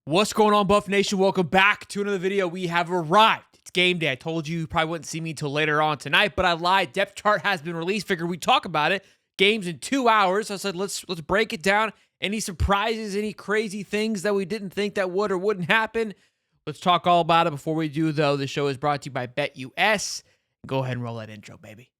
What's going on, Buff Nation? Welcome back to another video. We have arrived. It's game day. I told you probably wouldn't see me until later on tonight, but I lied. Depth chart has been released. Figured we'd talk about it. Games in 2 hours. I said, let's break it down. Any surprises, any crazy things that we didn't think that would or wouldn't happen? Let's talk all about it. Before we do, though, the show is brought to you by BetUS. Go ahead and roll that intro, baby.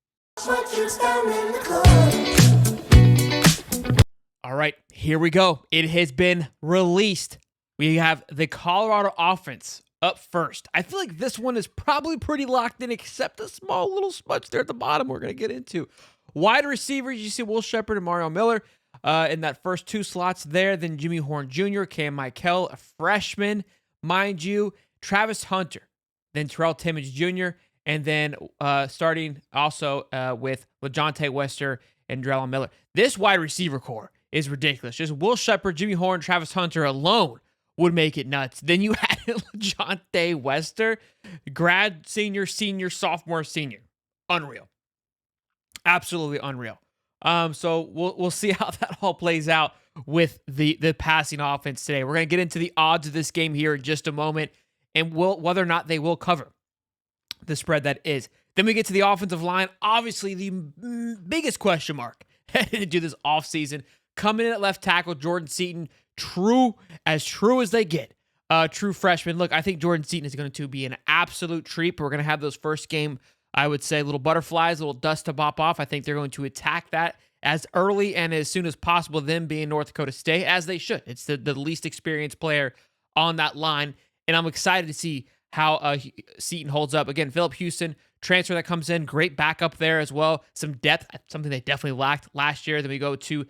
All right, here we go. It has been released. We have the Colorado offense up first. I feel like this one is probably pretty locked in, except a small little smudge there at the bottom we're going to get into. Wide receivers, you see Will Sheppard and Mario Miller in that first 2 slots there. Then Jimmy Horn Jr., Cam Michael, a freshman, mind you, Travis Hunter, then Terrell Timmons Jr., and then starting also with LaJohntay Wester and Drellon Miller. This wide receiver core is ridiculous. Just Will Sheppard, Jimmy Horn, Travis Hunter alone would make it nuts. Then you had LaJohntay Wester, grad, senior, sophomore, senior. Unreal. Absolutely unreal. So we'll see how that all plays out with the passing offense today. We're going to get into the odds of this game here in just a moment and whether or not they will cover the spread that is. Then we get to the offensive line. Obviously, the biggest question mark heading into this offseason. Coming in at left tackle, Jordan Seaton, true as they get. True freshman. Look, I think Jordan Seaton is going to be an absolute treat. We're going to have those first game, I would say, little butterflies, little dust to bop off. I think they're going to attack that as early and as soon as possible, them being North Dakota State, as they should. It's the least experienced player on that line, and I'm excited to see how Seaton holds up. Again, Phillip Houston, transfer that comes in, great backup there as well. Some depth, something they definitely lacked last year. Then we go to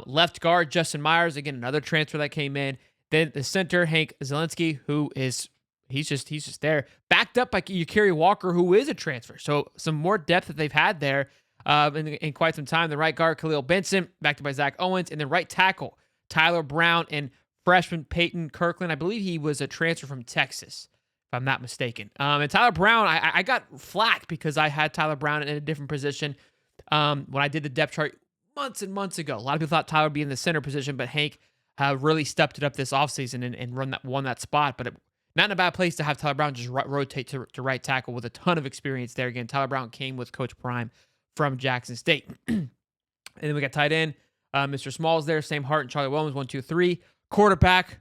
left guard, Justin Myers, again, another transfer that came in. Then the center, Hank Zielinski, who is, he's just there. Backed up by Yakiri Walker, who is a transfer. So some more depth that they've had there in quite some time. The right guard, Khalil Benson, backed up by Zach Owens. And then right tackle, Tyler Brown, and freshman Peyton Kirkland. I believe he was a transfer from Texas, if I'm not mistaken. And Tyler Brown, I got flack because I had Tyler Brown in a different position when I did the depth chart months and months ago. A lot of people thought Tyler would be in the center position, but Hank really stepped it up this offseason and won that spot. But not in a bad place to have Tyler Brown just rotate to right tackle with a ton of experience there. Again, Tyler Brown came with Coach Prime from Jackson State. And then we got tight end, Mr. Smalls there, Sam Hart and Charlie Williams, 1, 2, 3. Quarterback,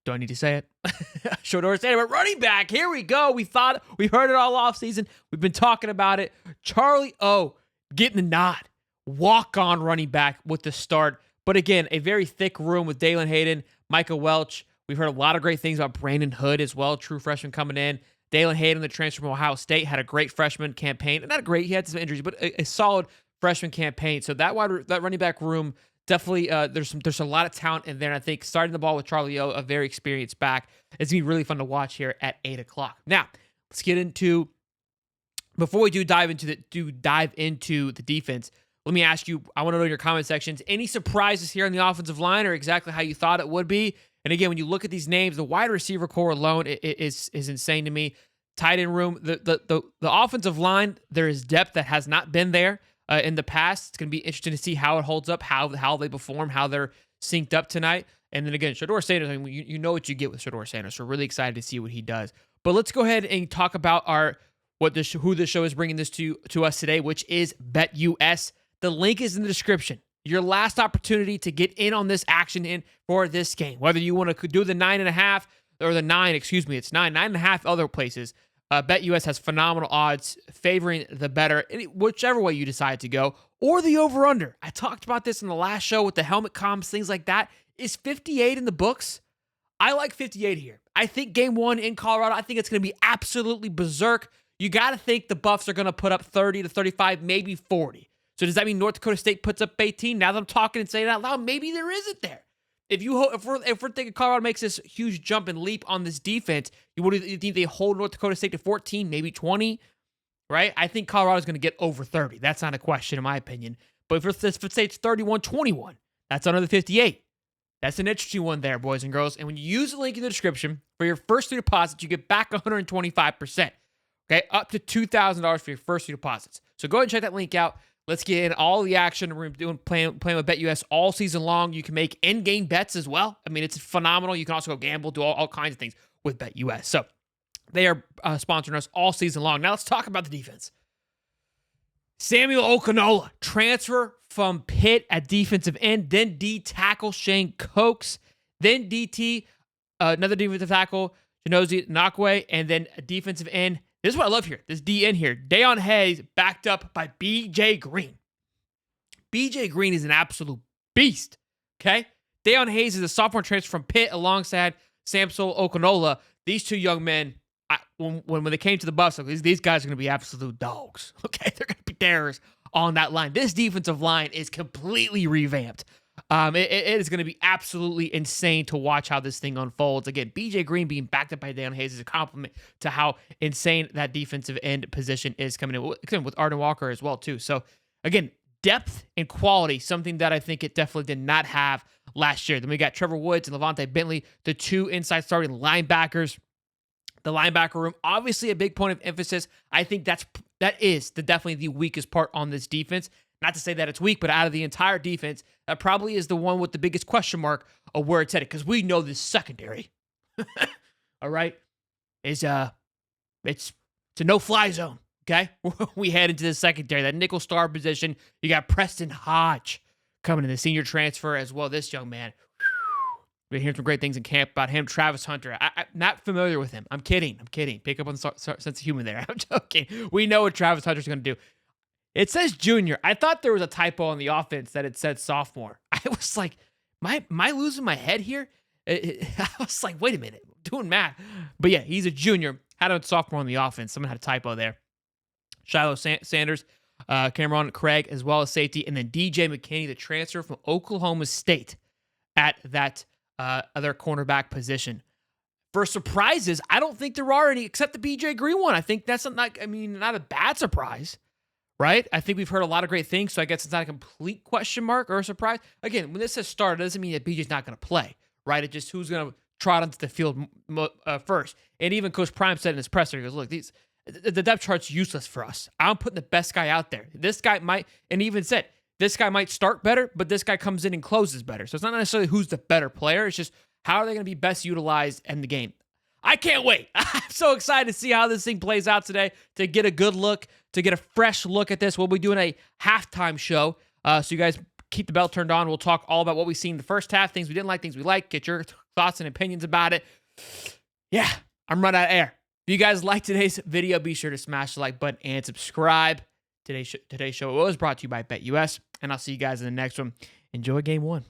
do I need to say it? Shedeur Sanders, but running back, here we go. We heard it all offseason. We've been talking about it. Charlie O getting the nod. Walk-on running back with the start. But again, a very thick room with Dalen Hayden, Micah Welch. We've heard a lot of great things about Brandon Hood as well, true freshman coming in. Dalen Hayden, the transfer from Ohio State, had a great freshman campaign. Not great, he had some injuries, but a solid freshman campaign. So that running back room, definitely there's a lot of talent in there. And I think starting the ball with Charlie O, a very experienced back, it's going to be really fun to watch here at 8 o'clock. Now, let's get into, before we dive into the defense, let me ask you, I want to know in your comment sections, any surprises here on the offensive line or exactly how you thought it would be? And again, when you look at these names, the wide receiver core alone is insane to me. Tight end room, the offensive line, there is depth that has not been there in the past. It's going to be interesting to see how it holds up, how they perform, how they're synced up tonight. And then again, Shedeur Sanders, I mean, you know what you get with Shedeur Sanders. So we're really excited to see what he does. But let's go ahead and talk about who the show is bringing this to us today, which is BetUS. The link is in the description. Your last opportunity to get in on this action for this game. Whether you want to do the 9.5 or the 9, it's 9.5 other places. BetUS has phenomenal odds favoring the better, whichever way you decide to go, or the over-under. I talked about this in the last show with the helmet comms, things like that. Is 58 in the books? I like 58 here. I think game 1 in Colorado, I think it's going to be absolutely berserk. You got to think the Buffs are going to put up 30 to 35, maybe 40. So does that mean North Dakota State puts up 18? Now that I'm talking and saying it out loud, maybe there isn't there. If we're thinking Colorado makes this huge jump and leap on this defense, you think they hold North Dakota State to 14, maybe 20, right? I think Colorado's going to get over 30. That's not a question in my opinion. But if it's 31-21, that's another 58. That's an interesting one there, boys and girls. And when you use the link in the description for your first 3 deposits, you get back 125%. Okay, up to $2,000 for your first 3 deposits. So go ahead and check that link out. Let's get in all the action. We're playing with BetUS all season long. You can make in-game bets as well. I mean, it's phenomenal. You can also go gamble, do all kinds of things with BetUS. So they are sponsoring us all season long. Now let's talk about the defense. Samuel Okinola, transfer from Pitt at defensive end, then D tackle Shane Cokes, then DT, another defensive tackle, Janozi Nakwe, and then a defensive end. This is what I love here. This D in here. Deion Hayes backed up by BJ Green. BJ Green is an absolute beast. Okay? Deion Hayes is a sophomore transfer from Pitt alongside Samuel Okinola. These two young men, when they came to the Buffs, these guys are going to be absolute dogs. Okay? They're going to be terrorists on that line. This defensive line is completely revamped. It is going to be absolutely insane to watch how this thing unfolds. Again, BJ Green being backed up by Deion Hayes is a compliment to how insane that defensive end position is coming in with Arden Walker as well, too. So, again, depth and quality, something that I think it definitely did not have last year. Then we got Trevor Woods and Levante Bentley, the two inside starting linebackers. The linebacker room, obviously a big point of emphasis. I think that is definitely the weakest part on this defense. Not to say that it's weak, but out of the entire defense, that probably is the one with the biggest question mark of where it's headed. Because we know this secondary, all right, it's a no-fly zone. Okay, we head into the secondary, that nickel star position. You got Preston Hodge coming in, the senior transfer as well. This young man, been hearing some great things in camp about him. Travis Hunter, I'm not familiar with him. I'm kidding. Pick up on the sense of humor there. I'm joking. We know what Travis Hunter's going to do. It says junior. I thought there was a typo on the offense that it said sophomore. I was like, am I losing my head here? I was like, wait a minute, I'm doing math. But yeah, he's a junior. Had a sophomore on the offense. Someone had a typo there. Shiloh Sanders, Cameron Craig, as well as safety. And then DJ McKinney, the transfer from Oklahoma State at that other cornerback position. For surprises, I don't think there are any except the BJ Green one. I think that's not a bad surprise. Right? I think we've heard a lot of great things, so I guess it's not a complete question mark or a surprise. Again, when this has started, it doesn't mean that BJ's not going to play, right? It's just who's going to trot onto the field first. And even Coach Prime said in his presser, he goes, look, the depth chart's useless for us. I'm putting the best guy out there. This guy might, and he even said, this guy might start better, but this guy comes in and closes better. So it's not necessarily who's the better player. It's just how are they going to be best utilized in the game. I can't wait. I'm so excited to see how this thing plays out today, to get a good look, to get a fresh look at this. We'll be doing a halftime show, so you guys keep the bell turned on. We'll talk all about what we've seen in the first half, things we didn't like, things we like, get your thoughts and opinions about it. Yeah, I'm running out of air. If you guys like today's video, be sure to smash the like button and subscribe. Today's show was brought to you by BetUS, and I'll see you guys in the next one. Enjoy game one.